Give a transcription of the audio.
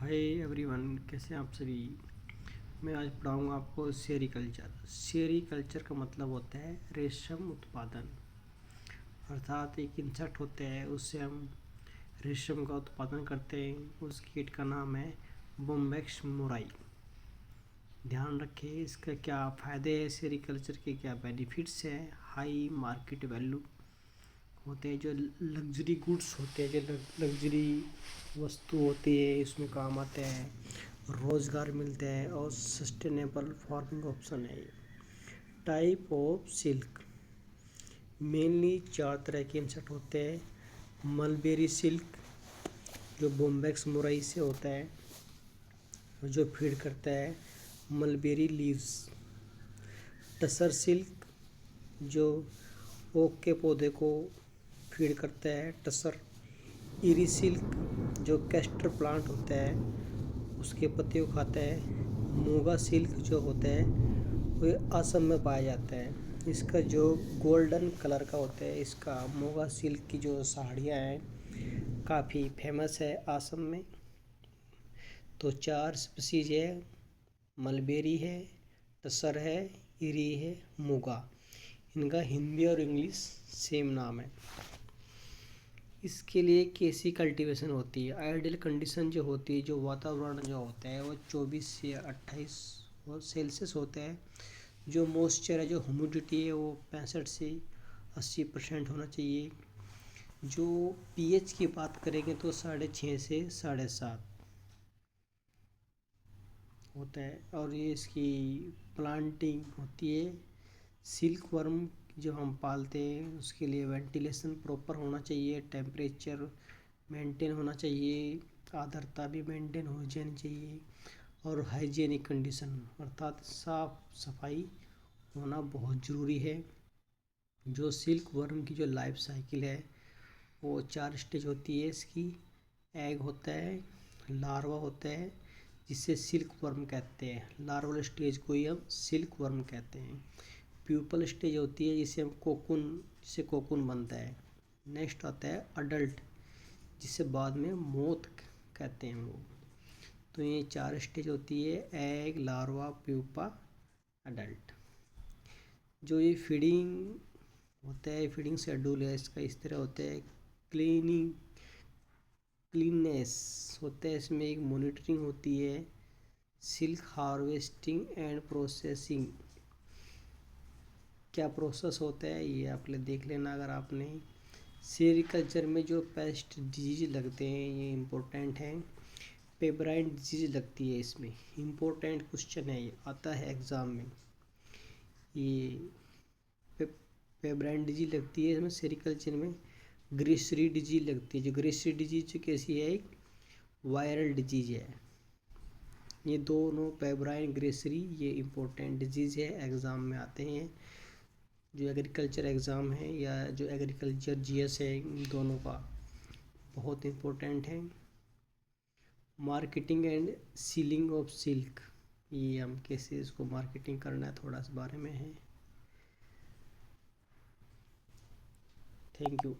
Hi everyone, कैसे हैं आप सभी। मैं आज पढ़ाऊँगा आपको सेरीकल्चर। सेरीकल्चर का मतलब होता है रेशम उत्पादन। अर्थात एक इंसेक्ट होता है, उससे हम रेशम का उत्पादन करते हैं। उस कीट का नाम है बोम्बैक्स मोराई। ध्यान रखें, इसका क्या फ़ायदे हैं, सेरीकल्चर के क्या बेनिफिट्स हैं। हाई मार्केट वैल्यू होते हैं, जो लग्जरी गुड्स होते हैं, जो लग्जरी वस्तु होती है, इसमें काम आते हैं, रोज़गार मिलते हैं और सस्टेनेबल फार्मिंग ऑप्शन है। टाइप ऑफ सिल्क, मेनली 4 तरह के इंसेक्ट होते हैं। मलबेरी सिल्क जो बोम्बैक्स मोराई से होता है, जो फीड करता है मलबेरी लीव्स। टसर सिल्क जो ओक के पौधे को फीड करता है, टसर। इरी सिल्क जो कैस्टर प्लांट होता है उसके पत्ते को खाता है। मोगा सिल्क जो होता है वो असम में पाया जाता है। इसका जो गोल्डन कलर का होता है, इसका मोगा सिल्क की जो साड़ियाँ हैं काफ़ी फेमस है असम में। तो 4 स्पीसीज है, मलबेरी है, टसर है, इरी है, मोगा। इनका हिंदी और इंग्लिश सेम नाम है। इसके लिए कैसी कल्टीवेशन होती है। आइडियल कंडीशन जो होती है, जो वातावरण जो होता है वो 24 से 28 सेल्सियस होता है। जो मॉइस्चर है, जो ह्यूमिडिटी है वो 65 से 80% होना चाहिए। जो पीएच की बात करेंगे तो 6.5 से 7.5 होता है। और ये इसकी प्लांटिंग होती है। सिल्क वर्म जो हम पालते हैं उसके लिए वेंटिलेशन प्रॉपर होना चाहिए, टेम्परेचर मेंटेन होना चाहिए, आर्द्रता भी मेंटेन हो जानी चाहिए और हाइजीनिक कंडीशन अर्थात साफ सफाई होना बहुत ज़रूरी है। जो सिल्क वर्म की जो लाइफ साइकिल है वो 4 स्टेज होती है इसकी। एग होता है, लार्वा होता है जिसे सिल्क वर्म कहते हैं, लार्वल स्टेज को ही हम सिल्क वर्म कहते हैं। प्यूपल स्टेज होती है जिसे हम जिसे कोकून बनता है। नेक्स्ट आता है अडल्ट, जिसे बाद में मोथ कहते हैं हम लोग। तो ये 4 स्टेज होती है, एग, लार्वा, प्यूपा, अडल्ट। जो ये फीडिंग होता है, फीडिंग शेड्यूल है इसका इस तरह होता है। क्लीननेस होता है, इसमें एक मॉनिटरिंग होती है। सिल्क हार्वेस्टिंग एंड प्रोसेसिंग, क्या प्रोसेस होता है ये आप देख लेना अगर आपने। सेरीकल्चर में जो पेस्ट डिजीज लगते हैं ये इम्पोर्टेंट हैं। पेब्राइन डिजीज लगती है इसमें, इम्पोर्टेंट क्वेश्चन है, ये आता है एग्ज़ाम में। ये पेब्राइन डिजीज लगती है इसमें सेरीकल्चर में। ग्रेसरी डिजीज लगती है, जो ग्रेसरी डिजीज कैसी है, एक वायरल डिजीज है। ये दोनों पेब्राइन ग्रेसरी ये इम्पोर्टेंट डिजीज़ है, एग्ज़ाम में आते हैं। जो एग्रीकल्चर एग्ज़ाम है या जो एग्रीकल्चर जीएस है, इन दोनों का बहुत इम्पोर्टेंट है। Marketing and ceiling of silk, ये हम कैसे इसको मार्केटिंग करना है थोड़ा इस बारे में है। Thank you.